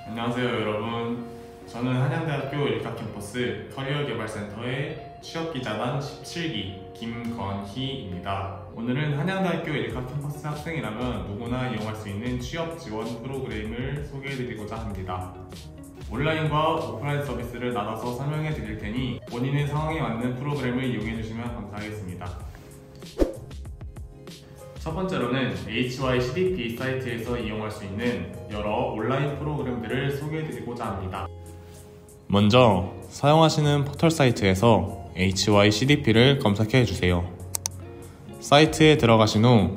안녕하세요 여러분. 저는 한양대학교 일카캠퍼스 커리어개발센터의 취업기자단 17기 김건희입니다. 오늘은 한양대학교 일카캠퍼스 학생이라면 누구나 이용할 수 있는 취업 지원 프로그램을 소개해드리고자 합니다. 온라인과 오프라인 서비스를 나눠서 설명해 드릴 테니 본인의 상황에 맞는 프로그램을 이용해 주시면 감사하겠습니다. 첫 번째로는 HYCDP 사이트에서 이용할 수 있는 여러 온라인 프로그램들을 소개해 드리고자 합니다. 먼저 사용하시는 포털 사이트에서 HYCDP를 검색해 주세요. 사이트에 들어가신 후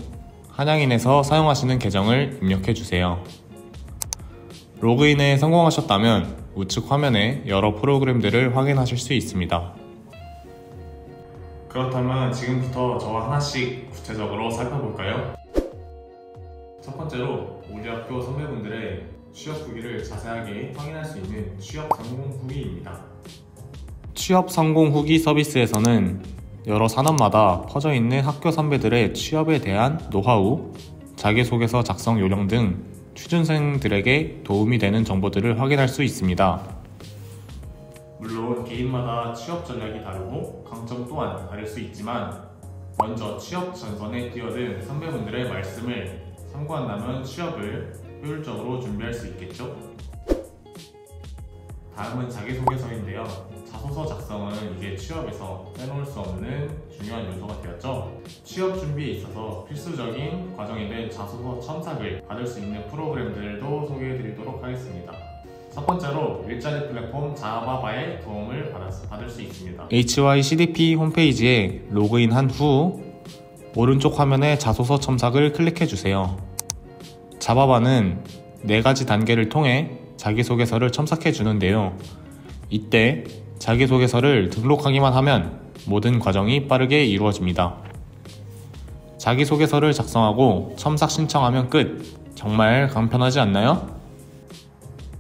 한양인에서 사용하시는 계정을 입력해 주세요. 로그인에 성공하셨다면 우측 화면에 여러 프로그램들을 확인하실 수 있습니다. 그렇다면 지금부터 저와 하나씩 구체적으로 살펴볼까요? 첫 번째로 우리 학교 선배분들의 취업 후기를 자세하게 확인할 수 있는 취업 성공 후기입니다. 취업 성공 후기 서비스에서는 여러 산업마다 퍼져 있는 학교 선배들의 취업에 대한 노하우, 자기소개서 작성 요령 등 취준생들에게 도움이 되는 정보들을 확인할 수 있습니다. 물론 개인마다 취업 전략이 다르고 강점 또한 다를 수 있지만 먼저 취업 전선에 뛰어든 선배분들의 말씀을 참고한다면 취업을 효율적으로 준비할 수 있겠죠? 다음은 자기소개서인데요. 자소서 작성은 이제 취업에서 빼놓을 수 없는 중요한 요소가 되었죠. 취업 준비에 있어서 필수적인 과정이 된 자소서 첨삭을 받을 수 있는 프로그램들도 소개해드리도록 하겠습니다. 첫 번째로 일자리 플랫폼 자바바의 도움을 받을 수 있습니다. HYCDP 홈페이지에 로그인한 후 오른쪽 화면에 자소서 첨삭을 클릭해주세요. 자바바는 4가지 단계를 통해 자기소개서를 첨삭해 주는데요. 이때 자기소개서를 등록하기만 하면 모든 과정이 빠르게 이루어집니다. 자기소개서를 작성하고 첨삭 신청하면 끝! 정말 간편하지 않나요?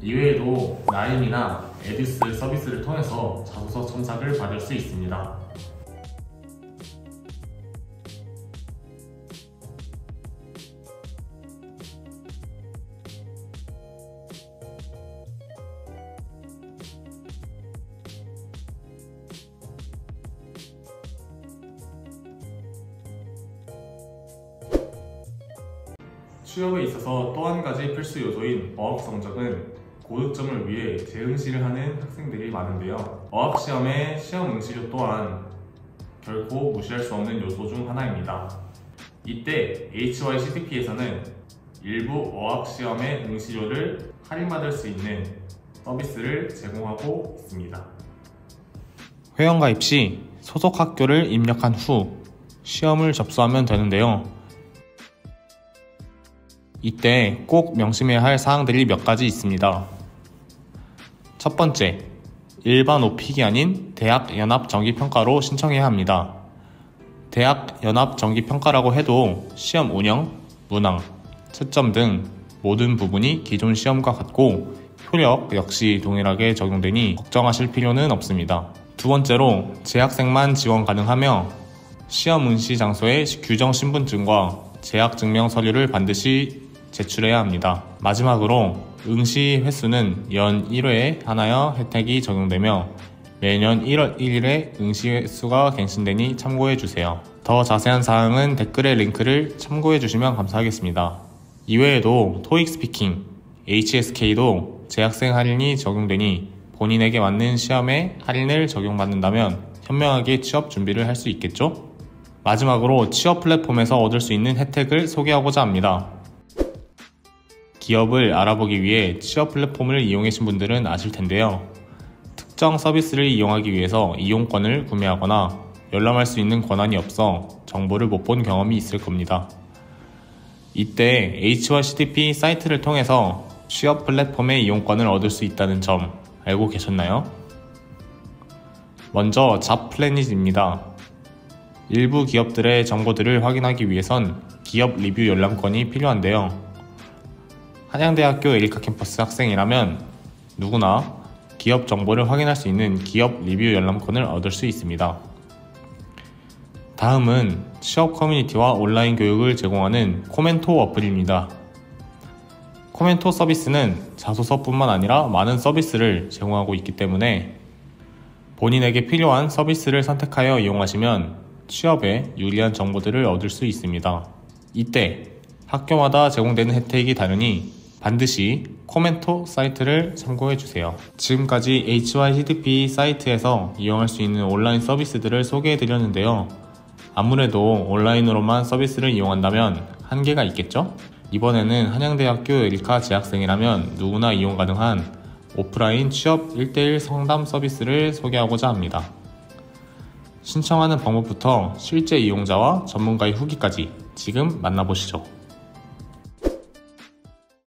이외에도 나인이나 에듀스 서비스를 통해서 자소서 첨삭을 받을 수 있습니다. 취업에 있어서 또 한 가지 필수 요소인 어학 성적은 고득점을 위해 재응시를 하는 학생들이 많은데요. 어학시험의 시험 응시료 또한 결코 무시할 수 없는 요소 중 하나입니다. 이때 HYCDP에서는 일부 어학시험의 응시료를 할인받을 수 있는 서비스를 제공하고 있습니다. 회원가입 시 소속 학교를 입력한 후 시험을 접수하면 되는데요. 이때 꼭 명심해야 할 사항들이 몇 가지 있습니다. 첫 번째, 일반 오픽이 아닌 대학 연합 정기평가로 신청해야 합니다. 대학 연합 정기평가라고 해도 시험 운영, 문항, 채점 등 모든 부분이 기존 시험과 같고 효력 역시 동일하게 적용되니 걱정하실 필요는 없습니다. 두 번째로, 재학생만 지원 가능하며 시험 응시 장소에 규정 신분증과 재학 증명 서류를 반드시 제출해야 합니다. 마지막으로 응시 횟수는 연 1회에 하나여 혜택이 적용되며 매년 1월 1일에 응시 횟수가 갱신되니 참고해주세요. 더 자세한 사항은 댓글의 링크를 참고해주시면 감사하겠습니다. 이외에도 토익 스피킹, HSK도 재학생 할인이 적용되니 본인에게 맞는 시험에 할인을 적용받는다면 현명하게 취업 준비를 할 수 있겠죠? 마지막으로 취업 플랫폼에서 얻을 수 있는 혜택을 소개하고자 합니다. 기업을 알아보기 위해 취업 플랫폼을 이용하신 분들은 아실 텐데요. 특정 서비스를 이용하기 위해서 이용권을 구매하거나 열람할 수 있는 권한이 없어 정보를 못 본 경험이 있을 겁니다. 이때 HYCDP 사이트를 통해서 취업 플랫폼의 이용권을 얻을 수 있다는 점 알고 계셨나요? 먼저 잡플래닛입니다. 일부 기업들의 정보들을 확인하기 위해선 기업 리뷰 열람권이 필요한데요. 한양대학교 에리카 캠퍼스 학생이라면 누구나 기업 정보를 확인할 수 있는 기업 리뷰 열람권을 얻을 수 있습니다. 다음은 취업 커뮤니티와 온라인 교육을 제공하는 코멘토 어플입니다. 코멘토 서비스는 자소서뿐만 아니라 많은 서비스를 제공하고 있기 때문에 본인에게 필요한 서비스를 선택하여 이용하시면 취업에 유리한 정보들을 얻을 수 있습니다. 이때 학교마다 제공되는 혜택이 다르니 반드시 코멘토 사이트를 참고해주세요. 지금까지 HYCTP 사이트에서 이용할 수 있는 온라인 서비스들을 소개해드렸는데요. 아무래도 온라인으로만 서비스를 이용한다면 한계가 있겠죠? 이번에는 한양대학교 일카 재학생이라면 누구나 이용 가능한 오프라인 취업 1:1 상담 서비스를 소개하고자 합니다. 신청하는 방법부터 실제 이용자와 전문가의 후기까지 지금 만나보시죠.